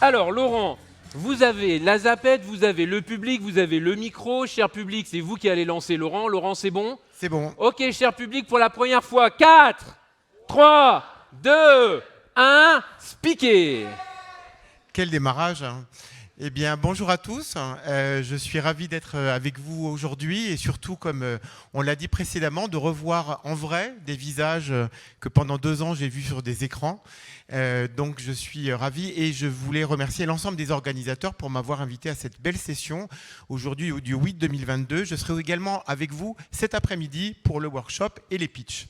Alors, Laurent, vous avez la zapette, vous avez le public, vous avez le micro. Cher public, c'est vous qui allez lancer Laurent. Laurent, c'est bon? C'est bon. Ok, cher public, pour la première fois, 4, 3, 2, 1, speaker. Quel démarrage, hein. Eh bien, bonjour à tous. Je suis ravi d'être avec vous aujourd'hui et surtout, comme on l'a dit précédemment, de revoir en vrai des visages que pendant 2 ans j'ai vus sur des écrans. Donc, je suis ravi et je voulais remercier l'ensemble des organisateurs pour m'avoir invité à cette belle session aujourd'hui du 8 2022. Je serai également avec vous cet après-midi pour le workshop et les pitchs.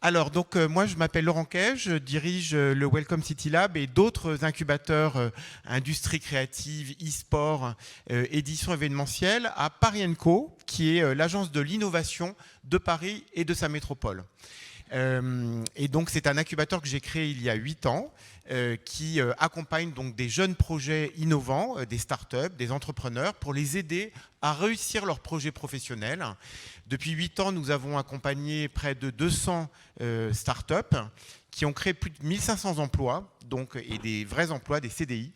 Alors, donc, moi, je m'appelle Laurent Quay, je dirige le Welcome City Lab et d'autres incubateurs industrie créative, e-sport, édition événementielle à Paris & Co, qui est l'agence de l'innovation de Paris et de sa métropole. Et donc, c'est un incubateur que j'ai créé il y a 8 ans, qui accompagne donc des jeunes projets innovants, des startups, des entrepreneurs, pour les aider à réussir leurs projets professionnels. Depuis 8 ans, nous avons accompagné près de 200 startups qui ont créé plus de 1500 emplois, donc, et des vrais emplois, des CDI,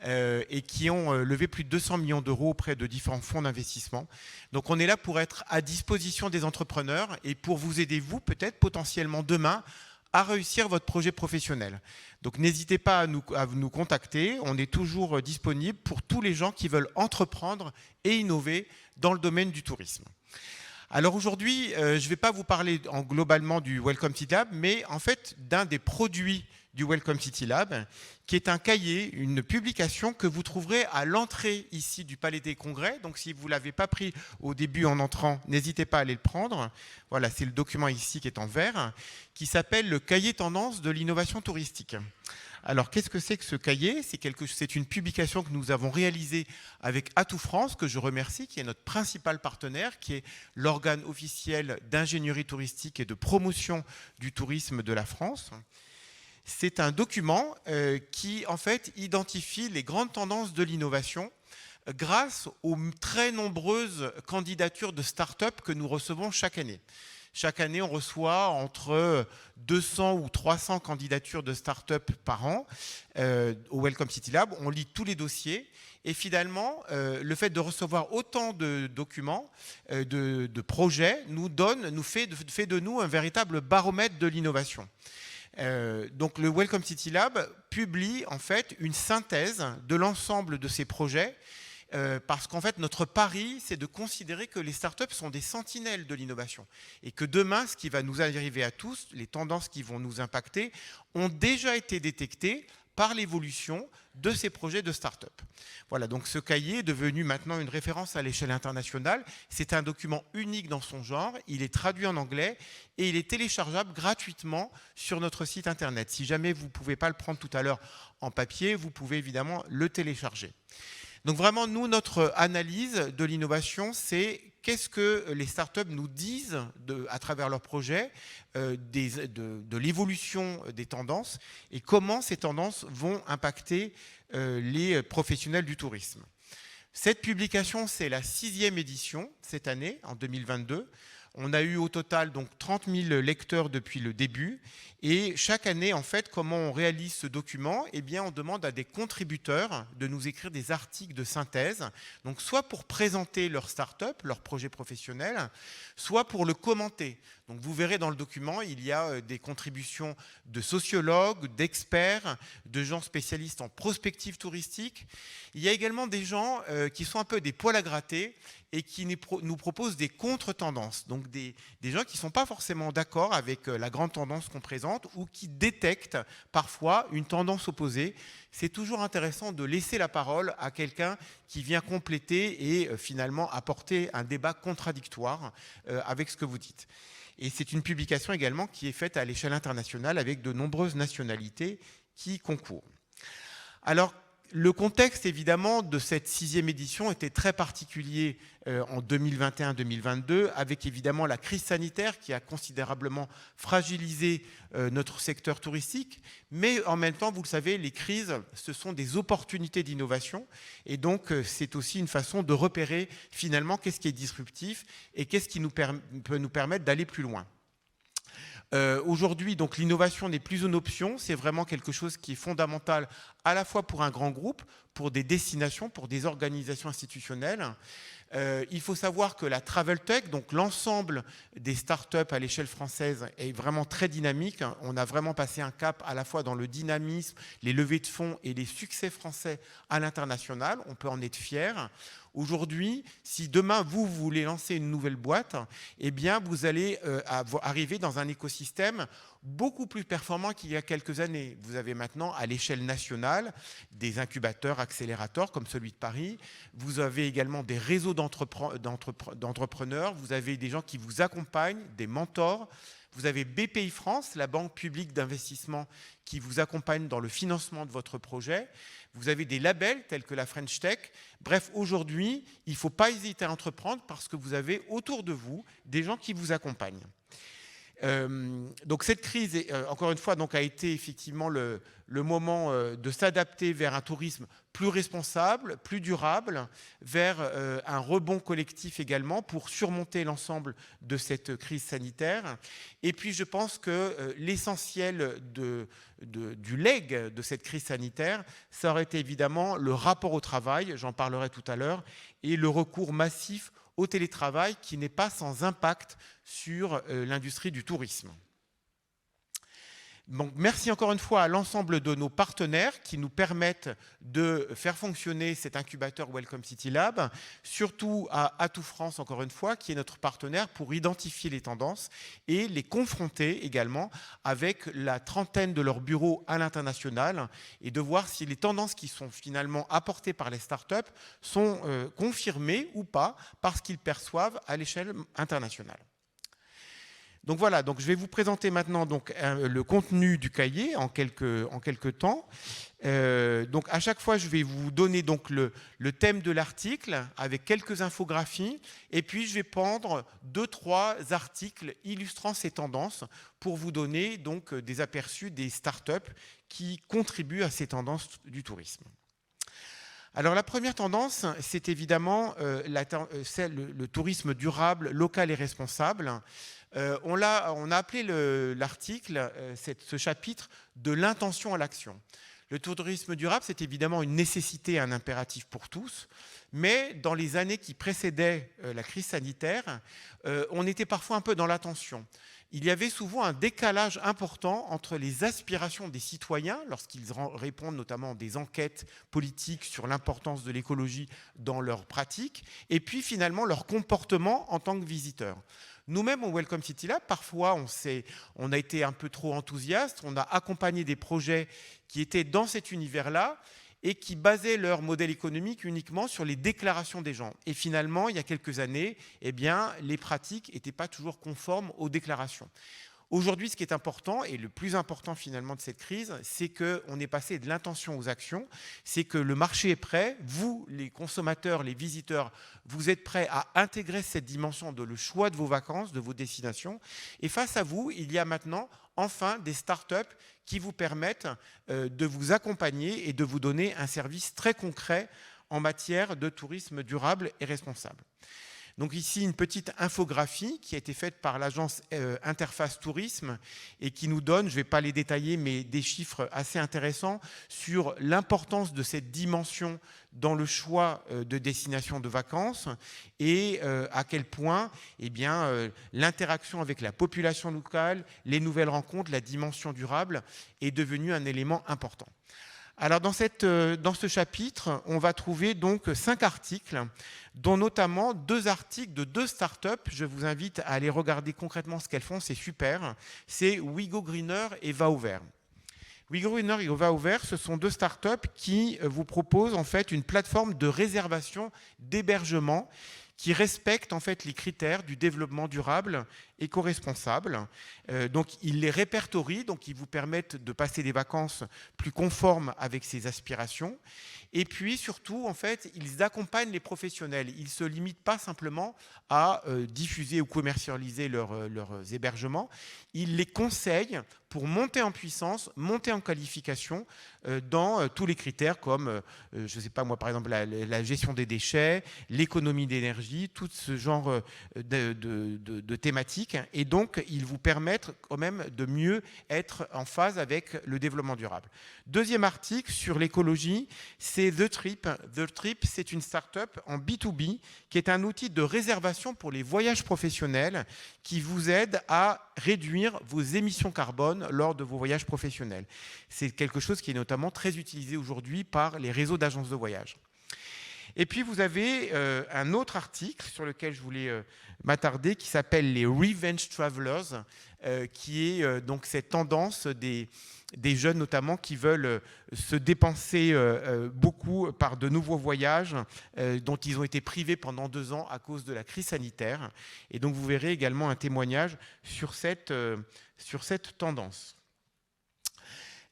et qui ont levé plus de 200 millions d'euros auprès de différents fonds d'investissement. Donc on est là pour être à disposition des entrepreneurs et pour vous aider, vous, peut-être potentiellement demain, à réussir votre projet professionnel. Donc n'hésitez pas à nous contacter, on est toujours disponible pour tous les gens qui veulent entreprendre et innover dans le domaine du tourisme. Alors aujourd'hui, je ne vais pas vous parler globalement du Welcome City Lab, mais en fait d'un des produits du Welcome City Lab, qui est un cahier, une publication que vous trouverez à l'entrée ici du Palais des Congrès. Donc si vous ne l'avez pas pris au début en entrant, n'hésitez pas à aller le prendre. Voilà, c'est le document ici qui est en vert, qui s'appelle le cahier tendance de l'innovation touristique. Alors, qu'est-ce que c'est que ce cahier? C'est une publication que nous avons réalisée avec Atout France, que je remercie, qui est notre principal partenaire, qui est l'organe officiel d'ingénierie touristique et de promotion du tourisme de la France. C'est un document qui, en fait, identifie les grandes tendances de l'innovation grâce aux très nombreuses candidatures de start-up que nous recevons chaque année. Chaque année, on reçoit entre 200 ou 300 candidatures de start-up par an au Welcome City Lab. On lit tous les dossiers et finalement, le fait de recevoir autant de documents, de projets, fait de nous un véritable baromètre de l'innovation. Donc le Welcome City Lab publie en fait une synthèse de l'ensemble de ces projets. Parce qu'en fait, notre pari, c'est de considérer que les startups sont des sentinelles de l'innovation et que demain, ce qui va nous arriver à tous, les tendances qui vont nous impacter, ont déjà été détectées par l'évolution de ces projets de start-up. Voilà, donc ce cahier est devenu maintenant une référence à l'échelle internationale. C'est un document unique dans son genre, il est traduit en anglais et il est téléchargeable gratuitement sur notre site internet. Si jamais vous ne pouvez pas le prendre tout à l'heure en papier, vous pouvez évidemment le télécharger. Donc vraiment, nous, notre analyse de l'innovation, c'est qu'est-ce que les startups nous disent à travers leurs projets, de l'évolution des tendances et comment ces tendances vont impacter les professionnels du tourisme. Cette publication, c'est la 6e édition cette année, en 2022. On a eu au total donc 30 000 lecteurs depuis le début. Et chaque année, en fait, comment on réalise ce document? Eh bien, on demande à des contributeurs de nous écrire des articles de synthèse, donc soit pour présenter leur start-up, leur projet professionnel, soit pour le commenter. Donc vous verrez dans le document, il y a des contributions de sociologues, d'experts, de gens spécialistes en prospective touristique. Il y a également des gens qui sont un peu des poils à gratter et qui nous proposent des contre-tendances. Donc des gens qui ne sont pas forcément d'accord avec la grande tendance qu'on présente ou qui détectent parfois une tendance opposée. C'est toujours intéressant de laisser la parole à quelqu'un qui vient compléter et finalement apporter un débat contradictoire avec ce que vous dites. Et c'est une publication également qui est faite à l'échelle internationale avec de nombreuses nationalités qui concourent. Alors, le contexte, évidemment, de cette 6e édition était très particulier en 2021-2022, avec évidemment la crise sanitaire qui a considérablement fragilisé notre secteur touristique. Mais en même temps, vous le savez, les crises, ce sont des opportunités d'innovation. Et donc, c'est aussi une façon de repérer finalement qu'est-ce qui est disruptif et qu'est-ce qui peut nous permettre d'aller plus loin. Aujourd'hui, donc l'innovation n'est plus une option, c'est vraiment quelque chose qui est fondamental à la fois pour un grand groupe, pour des destinations, pour des organisations institutionnelles. Il faut savoir que la Travel Tech, donc l'ensemble des startups à l'échelle française, est vraiment très dynamique. On a vraiment passé un cap à la fois dans le dynamisme, les levées de fonds et les succès français à l'international. On peut en être fier. Aujourd'hui, si demain vous voulez lancer une nouvelle boîte, eh bien vous allez arriver dans un écosystème beaucoup plus performant qu'il y a quelques années. Vous avez maintenant à l'échelle nationale des incubateurs, accélérateurs comme celui de Paris. Vous avez également des réseaux d'entrepreneurs. Vous avez des gens qui vous accompagnent, des mentors. Vous avez BPI France, la banque publique d'investissement qui vous accompagne dans le financement de votre projet. Vous avez des labels tels que la French Tech. Bref, aujourd'hui, il ne faut pas hésiter à entreprendre parce que vous avez autour de vous des gens qui vous accompagnent. Donc cette crise, encore une fois, donc, a été effectivement le moment de s'adapter vers un tourisme plus responsable, plus durable, vers un rebond collectif également pour surmonter l'ensemble de cette crise sanitaire. Et puis je pense que l'essentiel du legs de cette crise sanitaire, ça aurait été évidemment le rapport au travail, j'en parlerai tout à l'heure, et le recours massif au télétravail qui n'est pas sans impact sur l'industrie du tourisme. Donc, merci encore une fois à l'ensemble de nos partenaires qui nous permettent de faire fonctionner cet incubateur Welcome City Lab, surtout à Atout France, encore une fois, qui est notre partenaire pour identifier les tendances et les confronter également avec la trentaine de leurs bureaux à l'international et de voir si les tendances qui sont finalement apportées par les startups sont confirmées ou pas parce qu'ils perçoivent à l'échelle internationale. Donc voilà, donc je vais vous présenter maintenant donc, le contenu du cahier en quelques temps. Donc à chaque fois, je vais vous donner donc le thème de l'article avec quelques infographies et puis je vais prendre 2-3 articles illustrant ces tendances pour vous donner donc des aperçus des startups qui contribuent à ces tendances du tourisme. Alors la première tendance, c'est évidemment le tourisme durable, local et responsable. On a appelé l'article, ce chapitre, de l'intention à l'action. Le tourisme durable, c'est évidemment une nécessité, un impératif pour tous, mais dans les années qui précédaient la crise sanitaire, on était parfois un peu dans l'attention. Il y avait souvent un décalage important entre les aspirations des citoyens, lorsqu'ils répondent notamment à des enquêtes politiques sur l'importance de l'écologie dans leurs pratiques, et puis finalement leur comportement en tant que visiteurs. Nous-mêmes, au Welcome City Lab, parfois, on a été un peu trop enthousiastes, on a accompagné des projets qui étaient dans cet univers-là et qui basaient leur modèle économique uniquement sur les déclarations des gens. Et finalement, il y a quelques années, eh bien, les pratiques n'étaient pas toujours conformes aux déclarations. Aujourd'hui, ce qui est important, et le plus important finalement de cette crise, c'est qu'on est passé de l'intention aux actions, c'est que le marché est prêt, vous, les consommateurs, les visiteurs, vous êtes prêts à intégrer cette dimension de le choix de vos vacances, de vos destinations, et face à vous, il y a maintenant enfin des startups qui vous permettent de vous accompagner et de vous donner un service très concret en matière de tourisme durable et responsable. Donc ici, une petite infographie qui a été faite par l'agence Interface Tourisme et qui nous donne, je ne vais pas les détailler, mais des chiffres assez intéressants sur l'importance de cette dimension dans le choix de destination de vacances et à quel point eh bien, l'interaction avec la population locale, les nouvelles rencontres, la dimension durable est devenue un élément important. Alors dans ce chapitre, on va trouver donc 5 articles, dont notamment 2 articles de 2 startups. Je vous invite à aller regarder concrètement ce qu'elles font, c'est super. C'est WeGo Greener et Va Ouvert. WeGo Greener et Va Ouvert, ce sont 2 startups qui vous proposent en fait une plateforme de réservation d'hébergement qui respectent en fait les critères du développement durable éco-responsable. Donc ils les répertorient, donc ils vous permettent de passer des vacances plus conformes avec ces aspirations. Et puis surtout, en fait, ils accompagnent les professionnels. Ils ne se limitent pas simplement à diffuser ou commercialiser leurs hébergements. Ils les conseillent pour monter en puissance, monter en qualification dans tous les critères comme, je ne sais pas moi, par exemple, la gestion des déchets, l'économie d'énergie, tout ce genre de thématiques. écologiques et donc ils vous permettent quand même de mieux être en phase avec le développement durable. Deuxième article sur l'écologie, c'est The Trip. The Trip, c'est une start-up en B2B qui est un outil de réservation pour les voyages professionnels qui vous aide à réduire vos émissions carbone lors de vos voyages professionnels. C'est quelque chose qui est notamment très utilisé aujourd'hui par les réseaux d'agences de voyage. Et puis vous avez un autre article sur lequel je voulais m'attarder qui s'appelle les Revenge Travelers, qui est donc cette tendance des jeunes notamment qui veulent se dépenser beaucoup par de nouveaux voyages dont ils ont été privés pendant 2 ans à cause de la crise sanitaire. Et donc vous verrez également un témoignage sur cette tendance.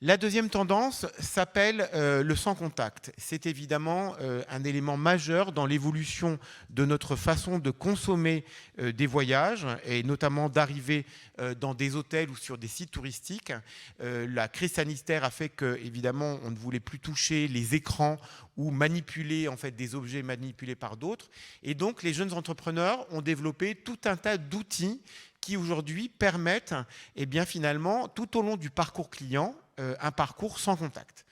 La deuxième tendance s'appelle le sans contact. C'est évidemment un élément majeur dans l'évolution de notre façon de consommer des voyages et notamment d'arriver dans des hôtels ou sur des sites touristiques. La crise sanitaire a fait que, évidemment, on ne voulait plus toucher les écrans ou manipuler en fait des objets manipulés par d'autres. Et donc, les jeunes entrepreneurs ont développé tout un tas d'outils qui aujourd'hui permettent, eh bien, finalement, tout au long du parcours client, un parcours sans contact.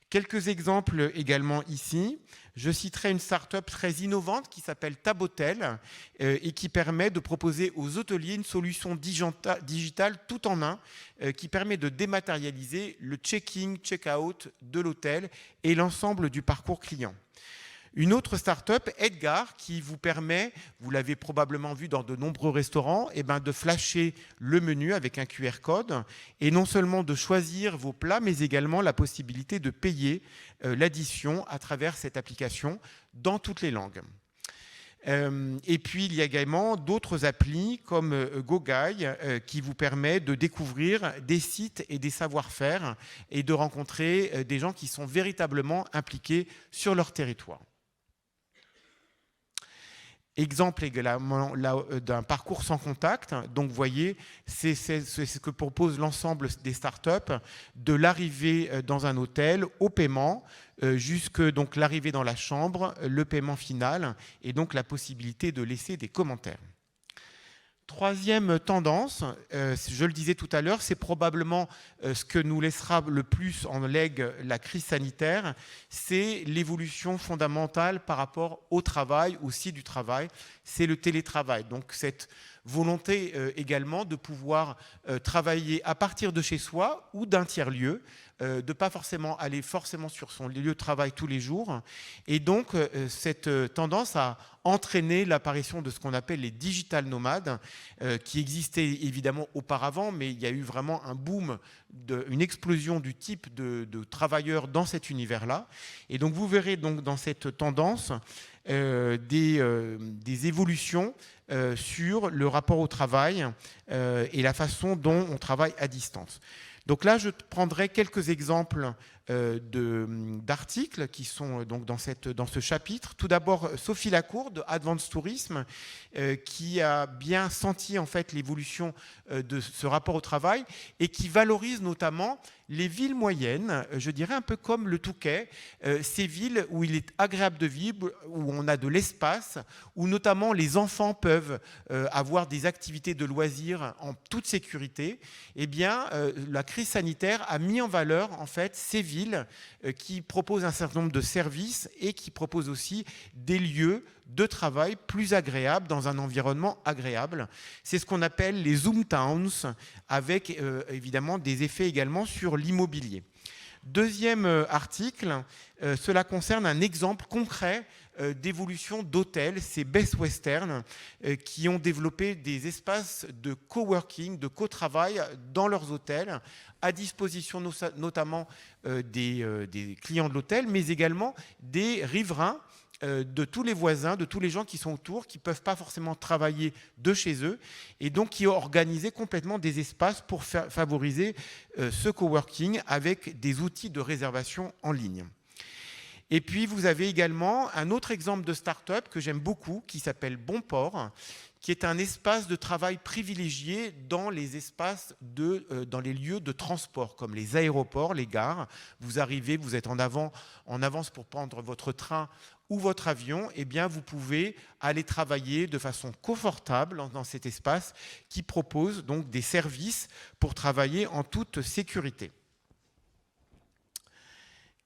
Quelques exemples également ici. Je citerai une start-up très innovante qui s'appelle Tabotel et qui permet de proposer aux hôteliers une solution digitale tout en un qui permet de dématérialiser le check-in, check-out de l'hôtel et l'ensemble du parcours client. Une autre start-up, Edgar, qui vous permet, vous l'avez probablement vu dans de nombreux restaurants, de flasher le menu avec un QR code et non seulement de choisir vos plats, mais également la possibilité de payer l'addition à travers cette application dans toutes les langues. Et puis, il y a également d'autres applis comme GoGuide qui vous permet de découvrir des sites et des savoir-faire et de rencontrer des gens qui sont véritablement impliqués sur leur territoire. Exemple également d'un parcours sans contact. Donc, vous voyez, c'est ce que propose l'ensemble des startups, de l'arrivée dans un hôtel au paiement, jusque donc l'arrivée dans la chambre, le paiement final, et donc la possibilité de laisser des commentaires. Troisième tendance, je le disais tout à l'heure, c'est probablement ce que nous laissera le plus en legs la crise sanitaire, c'est l'évolution fondamentale par rapport au travail, aussi du travail, c'est le télétravail. Donc cette volonté également de pouvoir travailler à partir de chez soi ou d'un tiers-lieu, de ne pas forcément aller sur son lieu de travail tous les jours. Et donc, cette tendance a entraîné l'apparition de ce qu'on appelle les digital nomades, qui existaient évidemment auparavant, mais il y a eu vraiment un boom, une explosion du type de travailleurs dans cet univers-là. Et donc, vous verrez donc dans cette tendance des évolutions sur le rapport au travail et la façon dont on travaille à distance. Donc là, je prendrai quelques exemples d'articles qui sont donc dans ce chapitre. Tout d'abord, Sophie Lacour de Advance Tourisme, qui a bien senti en fait l'évolution de ce rapport au travail et qui valorise notamment les villes moyennes, je dirais un peu comme le Touquet, ces villes où il est agréable de vivre, où on a de l'espace, où notamment les enfants peuvent avoir des activités de loisirs en toute sécurité. Eh bien, la crise sanitaire a mis en valeur en fait ces villes qui proposent un certain nombre de services et qui proposent aussi des lieux de travail plus agréables dans un environnement agréable. C'est ce qu'on appelle les Zoom Towns, avec évidemment des effets également sur l'immobilier. Deuxième article, cela concerne un exemple concret d'évolution d'hôtels, c'est Best Western, qui ont développé des espaces de coworking, de co-travail dans leurs hôtels, à disposition notamment des clients de l'hôtel, mais également des riverains, de tous les voisins, de tous les gens qui sont autour, qui ne peuvent pas forcément travailler de chez eux, et donc qui ont organisé complètement des espaces pour favoriser ce coworking avec des outils de réservation en ligne. Et puis, vous avez également un autre exemple de start-up que j'aime beaucoup, qui s'appelle Bonport, qui est un espace de travail privilégié dans les espaces dans les lieux de transport, comme les aéroports, les gares. Vous arrivez, vous êtes en avance pour prendre votre train ou votre avion, eh bien vous pouvez aller travailler de façon confortable dans cet espace qui propose donc des services pour travailler en toute sécurité.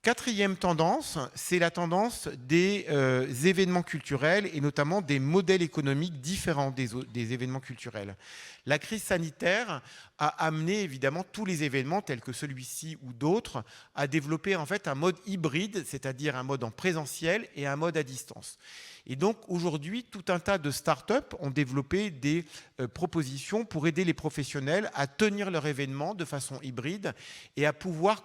Quatrième tendance, c'est la tendance des événements culturels et notamment des modèles économiques différents des événements culturels. La crise sanitaire a amené évidemment tous les événements tels que celui-ci ou d'autres à développer en fait un mode hybride, c'est-à-dire un mode en présentiel et un mode à distance. Et donc aujourd'hui, tout un tas de startups ont développé des propositions pour aider les professionnels à tenir leur événement de façon hybride et à pouvoir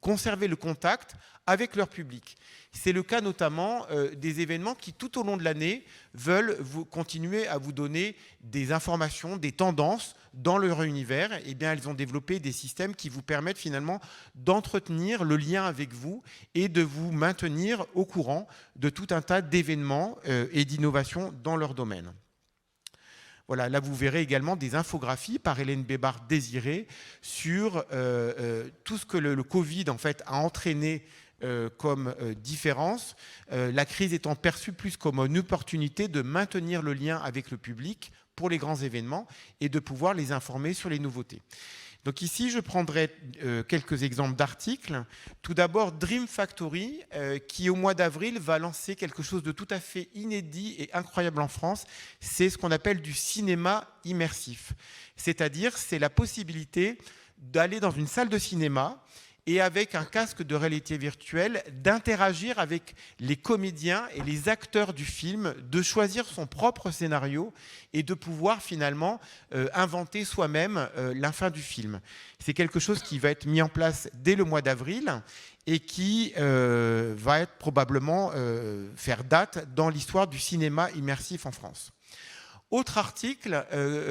conserver le contact avec leur public. C'est le cas notamment des événements qui, tout au long de l'année, veulent continuer à vous donner des informations, des tendances dans leur univers. Eh bien, elles ont développé des systèmes qui vous permettent finalement d'entretenir le lien avec vous et de vous maintenir au courant de tout un tas d'événements et d'innovations dans leur domaine. Voilà, là, vous verrez également des infographies par Hélène Bébart-Désiré sur tout ce que le Covid en fait, a entraîné comme différence, la crise étant perçue plus comme une opportunité de maintenir le lien avec le public pour les grands événements et de pouvoir les informer sur les nouveautés. Donc ici, je prendrai quelques exemples d'articles. Tout d'abord, Dream Factory, qui au mois d'avril va lancer quelque chose de tout à fait inédit et incroyable en France. C'est ce qu'on appelle du cinéma immersif. C'est-à-dire, c'est la possibilité d'aller dans une salle de cinéma et avec un casque de réalité virtuelle, d'interagir avec les comédiens et les acteurs du film, de choisir son propre scénario et de pouvoir finalement inventer soi-même la fin du film. C'est quelque chose qui va être mis en place dès le mois d'avril et qui va être probablement faire date dans l'histoire du cinéma immersif en France. Autre article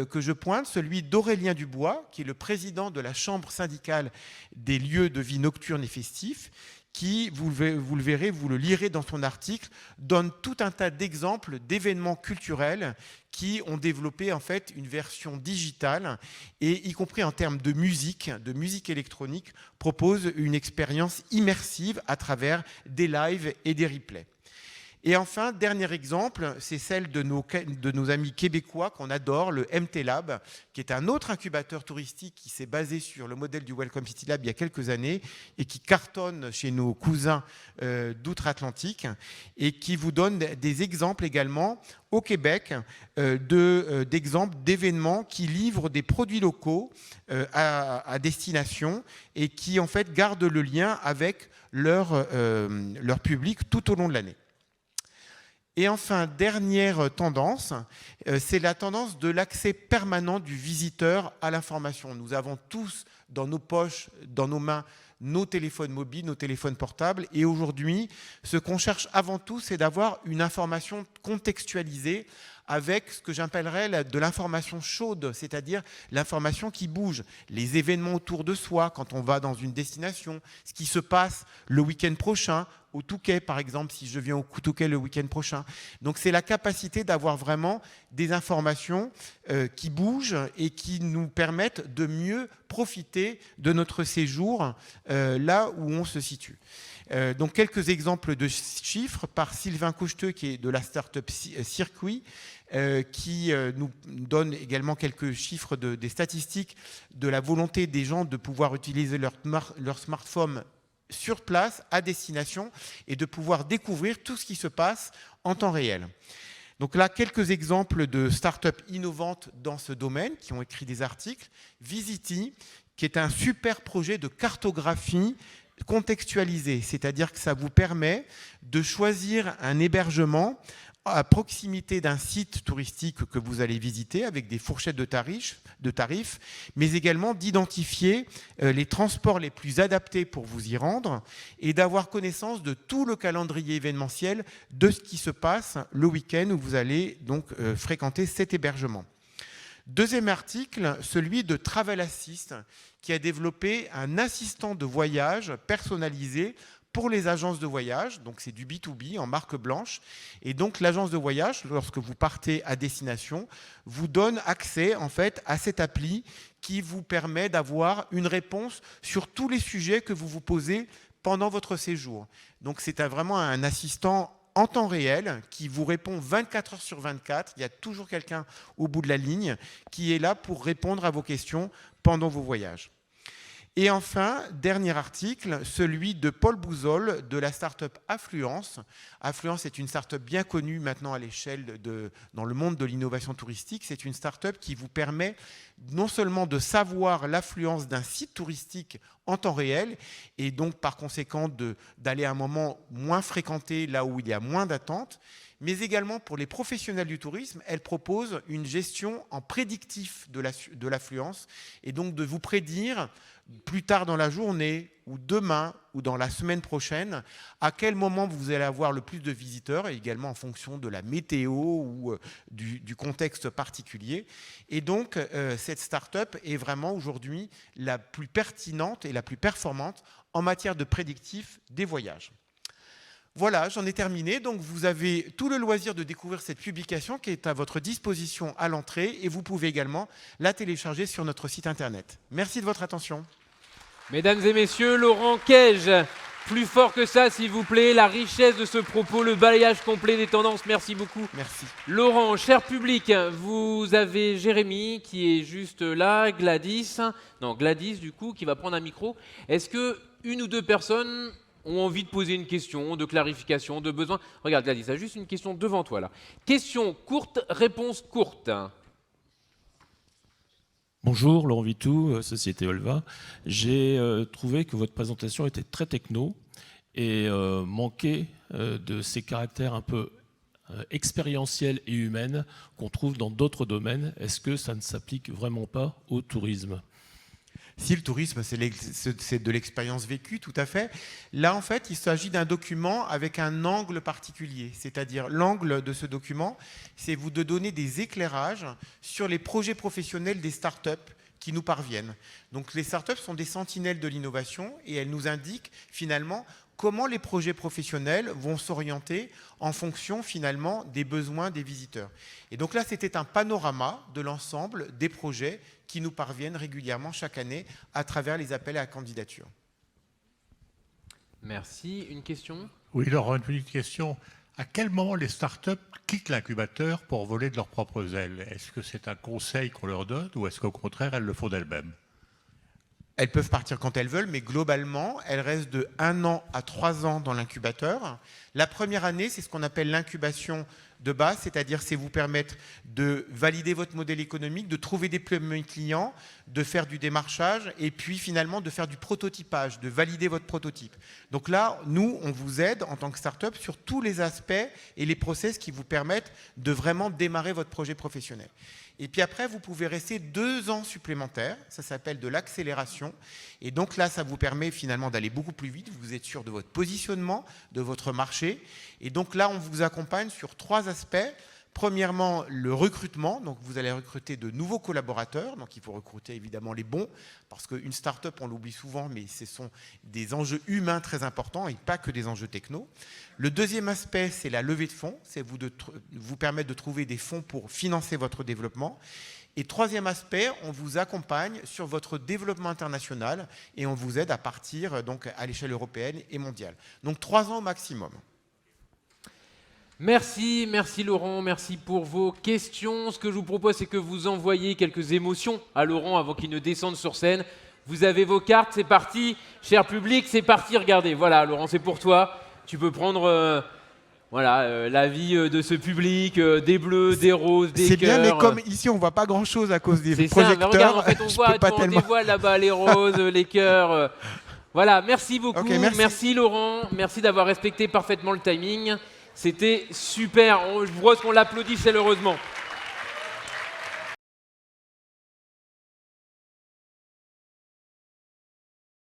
que je pointe, celui d'Aurélien Dubois, qui est le président de la Chambre syndicale des lieux de vie nocturnes et festifs, qui, vous le verrez, vous le lirez dans son article, donne tout un tas d'exemples d'événements culturels qui ont développé en fait une version digitale et y compris en termes de musique électronique, propose une expérience immersive à travers des lives et des replays. Et enfin, dernier exemple, c'est celle de nos amis québécois qu'on adore, le MT Lab, qui est un autre incubateur touristique qui s'est basé sur le modèle du Welcome City Lab il y a quelques années et qui cartonne chez nos cousins d'outre-Atlantique et qui vous donne des exemples également au Québec d'exemples d'événements qui livrent des produits locaux à destination et qui en fait gardent le lien avec leur public tout au long de l'année. Et enfin, dernière tendance, c'est la tendance de l'accès permanent du visiteur à l'information. Nous avons tous dans nos poches, dans nos mains, nos téléphones mobiles, nos téléphones portables. Et aujourd'hui, ce qu'on cherche avant tout, c'est d'avoir une information contextualisée avec ce que j'appellerais de l'information chaude, c'est-à-dire l'information qui bouge, les événements autour de soi quand on va dans une destination, ce qui se passe le week-end prochain, au Touquet par exemple, si je viens au Touquet le week-end prochain. Donc c'est la capacité d'avoir vraiment des informations qui bougent et qui nous permettent de mieux profiter de notre séjour là où on se situe. Donc quelques exemples de chiffres par Sylvain Coucheteux qui est de la start-up Circuit qui nous donne également quelques chiffres des statistiques de la volonté des gens de pouvoir utiliser leur smartphone sur place, à destination, et de pouvoir découvrir tout ce qui se passe en temps réel. Donc là, quelques exemples de start-up innovantes dans ce domaine qui ont écrit des articles. Visity, qui est un super projet de cartographie contextualisée, c'est-à-dire que ça vous permet de choisir un hébergement à proximité d'un site touristique que vous allez visiter avec des fourchettes de tarifs, mais également d'identifier les transports les plus adaptés pour vous y rendre et d'avoir connaissance de tout le calendrier événementiel de ce qui se passe le week-end où vous allez donc fréquenter cet hébergement. Deuxième article, celui de Travel Assist, qui a développé un assistant de voyage personnalisé pour les agences de voyage, donc c'est du B2B en marque blanche. Et donc l'agence de voyage, lorsque vous partez à destination, vous donne accès en fait à cette appli qui vous permet d'avoir une réponse sur tous les sujets que vous vous posez pendant votre séjour. Donc c'est vraiment un assistant en temps réel qui vous répond 24 heures sur 24. Il y a toujours quelqu'un au bout de la ligne qui est là pour répondre à vos questions pendant vos voyages. Et enfin, dernier article, celui de Paul Bouzol de la start-up Affluence. Affluence est une start-up bien connue maintenant à l'échelle dans le monde de l'innovation touristique. C'est une start-up qui vous permet non seulement de savoir l'affluence d'un site touristique en temps réel et donc par conséquent d'aller à un moment moins fréquenté là où il y a moins d'attente, mais également pour les professionnels du tourisme, elle propose une gestion en prédictif de l'affluence et donc de vous prédire plus tard dans la journée ou demain ou dans la semaine prochaine, à quel moment vous allez avoir le plus de visiteurs et également en fonction de la météo ou du contexte particulier. Et donc, cette start-up est vraiment aujourd'hui la plus pertinente et la plus performante en matière de prédictif des voyages. Voilà, j'en ai terminé. Donc, vous avez tout le loisir de découvrir cette publication qui est à votre disposition à l'entrée et vous pouvez également la télécharger sur notre site internet. Merci de votre attention. Mesdames et messieurs, Laurent Kej, plus fort que ça, s'il vous plaît, la richesse de ce propos, le balayage complet des tendances. Merci beaucoup. Merci. Laurent, cher public, vous avez Jérémy qui est juste là, Gladys du coup, qui va prendre un micro. Est-ce que une ou deux personnes ont envie de poser une question, de clarification, de besoin? Regarde Gladys, tu as juste une question devant toi là. Question courte, réponse courte. Bonjour, Laurent Vitou, Société Olva. J'ai trouvé que votre présentation était très techno et manquait de ces caractères un peu expérientiels et humains qu'on trouve dans d'autres domaines. Est-ce que ça ne s'applique vraiment pas au tourisme ? Si le tourisme, c'est de l'expérience vécue, tout à fait. Là, en fait, il s'agit d'un document avec un angle particulier. C'est-à-dire, l'angle de ce document, c'est vous de donner des éclairages sur les projets professionnels des startups qui nous parviennent. Donc, les startups sont des sentinelles de l'innovation et elles nous indiquent finalement comment les projets professionnels vont s'orienter en fonction finalement des besoins des visiteurs. Et donc là, c'était un panorama de l'ensemble des projets qui nous parviennent régulièrement chaque année à travers les appels à la candidature. Merci. Une question ? Oui, Laurent, une petite question. À quel moment les startups quittent l'incubateur pour voler de leurs propres ailes? Est-ce que c'est un conseil qu'on leur donne ou est-ce qu'au contraire, elles le font d'elles-mêmes? Elles peuvent partir quand elles veulent, mais globalement, elles restent de 1 an à 3 ans dans l'incubateur. La première année, c'est ce qu'on appelle l'incubation de base, c'est-à-dire c'est vous permettre de valider votre modèle économique, de trouver des premiers clients, de faire du démarchage et puis finalement de faire du prototypage, de valider votre prototype. Donc là, nous, on vous aide en tant que start-up sur tous les aspects et les process qui vous permettent de vraiment démarrer votre projet professionnel. Et puis après, vous pouvez rester 2 ans supplémentaires. Ça s'appelle de l'accélération. Et donc là, ça vous permet finalement d'aller beaucoup plus vite. Vous êtes sûr de votre positionnement, de votre marché. Et donc là, on vous accompagne sur 3 aspects. Premièrement, le recrutement. Donc vous allez recruter de nouveaux collaborateurs. Donc il faut recruter évidemment les bons. Parce qu'une start-up, on l'oublie souvent, mais ce sont des enjeux humains très importants et pas que des enjeux techno. Le deuxième aspect, c'est la levée de fonds. C'est vous permettre de trouver des fonds pour financer votre développement. Et troisième aspect, on vous accompagne sur votre développement international et on vous aide à partir donc, à l'échelle européenne et mondiale. Donc 3 ans au maximum. Merci Laurent, merci pour vos questions. Ce que je vous propose, c'est que vous envoyiez quelques émotions à Laurent avant qu'il ne descende sur scène. Vous avez vos cartes, c'est parti. Cher public, c'est parti, regardez. Voilà Laurent, c'est pour toi. Tu peux prendre l'avis de ce public, des bleus, des roses, des cœurs. C'est bien, mais comme ici on ne voit pas grand-chose à cause des projecteurs. Mais regarde, en fait, on dévoile là-bas les roses, les cœurs. Voilà, merci beaucoup. Okay, merci Laurent, merci d'avoir respecté parfaitement le timing. C'était super, je vois qu'on l'applaudit chaleureusement.